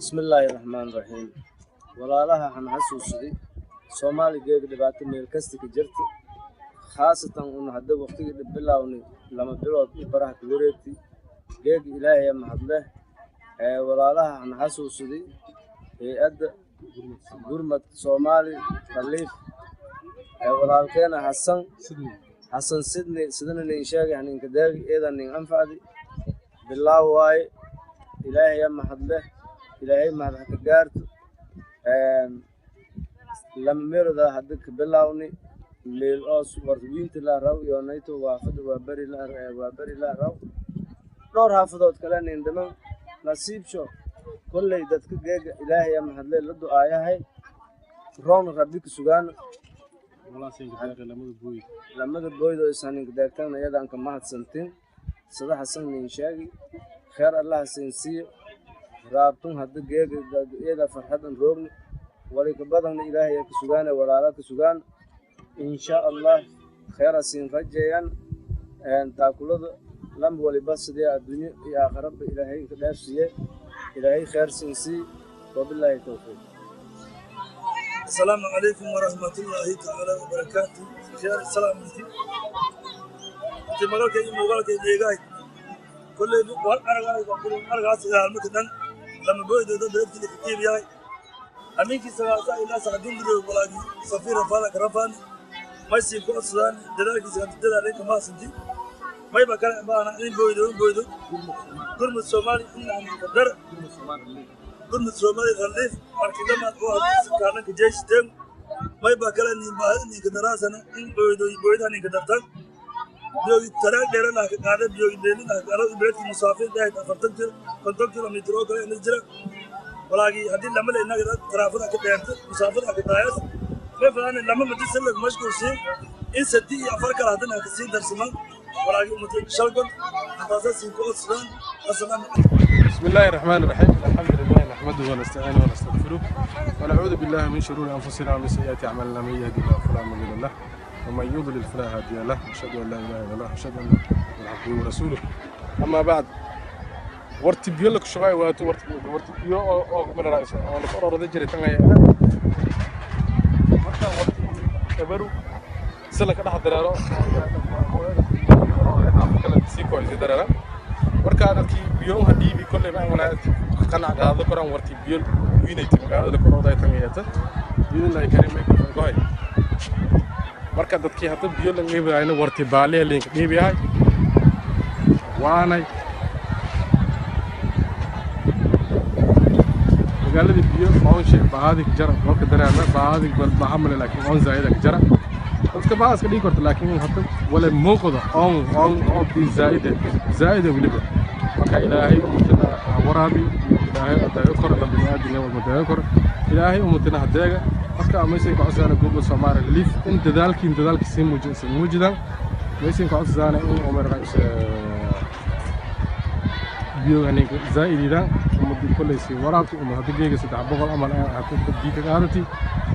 بسم الله الرحمن الرحيم walaalaha waxaan xasuusaday Soomaaligeega dhibaato meel kasta ka jirta khaasatan uu hadda waqtiga bilaawni lama bilood baraha ku wareegtay geeg Ilaahay mahadle walaalaha waxaan xasuusaday hay'adda gurmad Soomaali Khaliif walaalkeena Xasan sidna sheegay ninka daagi eedan anfacdi bilaaw waay Ilaahay mahadle Ilaahay mahad ka gaarto لما مرضى هدك بلاوني للأس ورثوينت لا رو يونيتو وافد وبري لا رو نور حافظوت كلام عندما نصيب شو كل يدك جاء إلهي يا محل لدو آية هاي رون ربك سجان والله سينك لما البوي ده إنسان كده كان يدان كم سنتين صدق حسن من شاقي خير الله سينسي رابطون هدك جاء إذا فرحة روبني ولك بدن إلهي كسجان ولا لا كسجان إن شاء الله خير سين رجيا أن تأكلوا لم ولبس دي الدنيا يا رب إلهي كداش سيه إلهي خير سنسي وبالله التوفيق. السلام عليكم ورحمة الله تعالى وبركاته. خير السلام عليكم. تمرك يمرك يجاي كل أرجع سيار مكان لما بيجي ده بيجي كتير جاي. أمينك سأسا إلى سعدون درو بلاغي سفير فالك رفاني ما يسيبكو أصلان دلالك سيكون عليك ما سنتي ما يبقى كلام بانا إن بويدو كرم الصومالي إن عن قدر كرم الصومالي خليف أركلما هو كانك جيش تم ما يبقى كلام إن كدراسنا إن بويدو إن كدرتان بيوي تراك دير لا قاعده بيوي دير لا قالوا بيت مسافر ده فرتك كنترول مترو كان نجرا ولكن هذه لما لنا كده ترافق كده مسافر كده ما فلان لما بتسلك مشكور شيء إن سدي أفرق هذا كسين درسمان ولكن متشالكون هذا سيكون أصلا بسم الله الرحمن الرحيم الحمد لله نحمده ونستعينه ونستغفره ونعوذ بالله من شرور أنفسنا ومن سيئات أعمالنا من يهدي الله فلا مضل له ومن يضلل فلا هادي له أشهد أن لا إله إلا الله أشهد أن محمدا عبده ورسوله أما بعد ورتي بيولك شوية واتو ورتي بيو أو من الرئيس أنا قرر ذي جري تانعي مرتا ورتي كبروا سلك أنا حضرنا كلا سيكو اللي درنا وركا ورتي بيو هدي بكل ما أنا قناع هذا كرام ورتي بيول وينيتي هذا كرام ذي تانعي بيو الله يكرم ميكو قاي marka dadkii hadda biyo la ngeebayna warti baale link ngeebayay waanay magaalada biyo qoonshe baadig jara qofka dareema baadig bal bahamle laakiin on zaayada jara dadka baas ka dhigi karto laakiin hadda wala muuqdo on bi zaayada waliba marka ilaahay umtana waraabi ilaahay adaa kor dambiyaadina wal madaakor ilaahay umtana hadeega marka ameesay ka cusana goobo Soomaali Khaliif in dadaalkii si muujinsan meesay ka cusana in Umar Ra'iis biyo aniga zaaididan muddo kuleysi waraabti uma hadigeega 300 amal hada biiga qaadati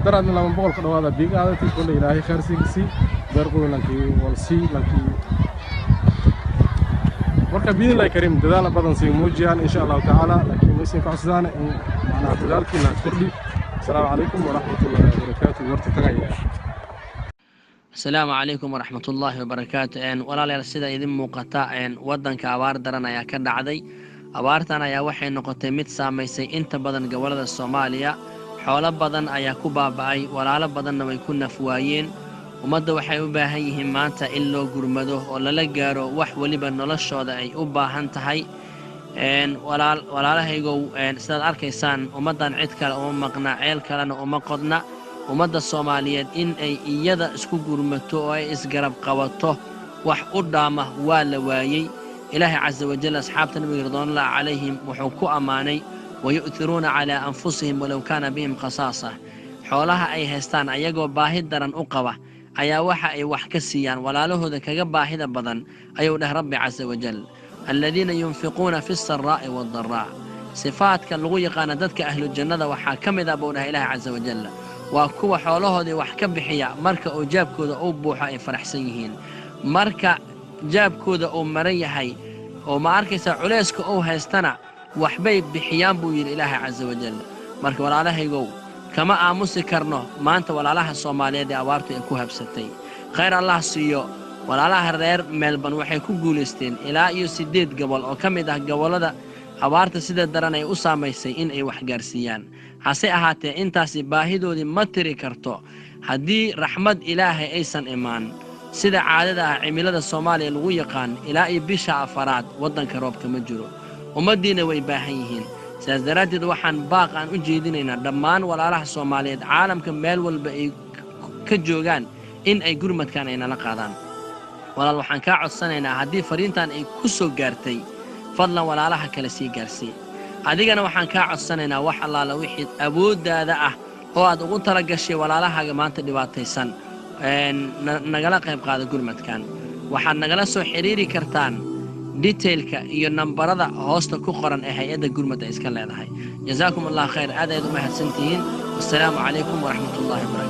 daradna 200 ka dhawaada biiga qaadati kulay ilaahay khayrsiisi darqoonankii walsi lankii marka biin la karim dadaal badan si muujiyaan insha Allah ta'ala laakiin meesay ka cusana in macna dadaalkii la kordhi السلام عليكم ورحمة الله وبركاته ورتتغير السلام عليكم ورحمة الله وبركاته ولا لا سيدا يدم مقطع ودن كأوار درنا يا كذا عدي أوارتنا يا وحي نقطة مت ساميسي أنت بدن جولة الصومالية حول بدن أيا كوبا باي ولا على بدن ما يكون فوايين ومد وحي وباهيهم مانتا إلا جرمده ولا لجارو وح ولبن ولا الشهداء أي أبا هنتهي walaalaha igow sidaad arkaysaan ummadan cid kale uma maqna ceel kalena uma qodna ummadda Soomaaliyeed in ay iyada isku gurmato oo ay isgarab qabato wax u dhaama waa la waayay ilaahay azza wa jalla asxaabta nabiga radiyallahu calayhim wuxuu ku amaanay wayu'thiruna ala anfusihim walaw kana bihim qasasa xoolaha ay haystaan ayagoo baahi daran u qaba ayaa waxa ay wax ka siiyaan walaalahooda kaga baahida badan ayuu dhah rabbi azza wa jalla الذين ينفقون في السراء والضراء صفات كاللغو يقانا ددك أهل الجنة وحا كمذا بونها إله عز وجل وكوا حوله دي وحكا بحيا مركا أو جاب كودا أو بوحا فرح سيهين مركا جاب كودا أو مريحي وما أركيسا عليسك أو هاستنا waxbay bixiyaan buu yidhi ilaahay caza wajal marka walaalahaygow kama aamusi karno maanta walaalaha Soomaaliyeed ee abaartu ay ku habsatay khayr allah siiyo walaalaha reer Melbourne waxay ku guuleysteen ilaa iyo 8 gobol oo kamid ah gobolada abaarta sida daran ay u saameysay in ay wax gaarsiiyaan hase ahaatee intaasi baahidoodii ma tiri karto haddii raxmad ilaahay aysan imaan sida caadada ah cimilada Soomaaliya lagu yaqaan ilaa iyo bisha afaraad wadanka roobka ma jiro ummadiina way baahan yihiin sidaas daraadeed waxaan baaq aan u jeedinaynaa dhammaan walaalaha Soomaaliyeed caalamka meel walba ay ka joogaan in ay gurmadkan ay nala qaadaan walaal waxaan ka codsanaynaa haddii fariintan ay ku soo gaartay fadlan walaalaha kale sii gaarsii adigana waxaan ka codsanaynaa wax allaala wixii awoodaada ah oo aad ugu tala gashay walaalahaaga maanta dhibaataysan nagala qayb qaada gurmadkan waxaad nagala soo xiriiri kartaan detailka iyo nambarada hoosta ku qoran ee hay'adda gurmadda iska leedahay jazaakum allah khayr aad u mahadsantihiin wassalaamu calaykum waraxmatullaahi wabarakaatuh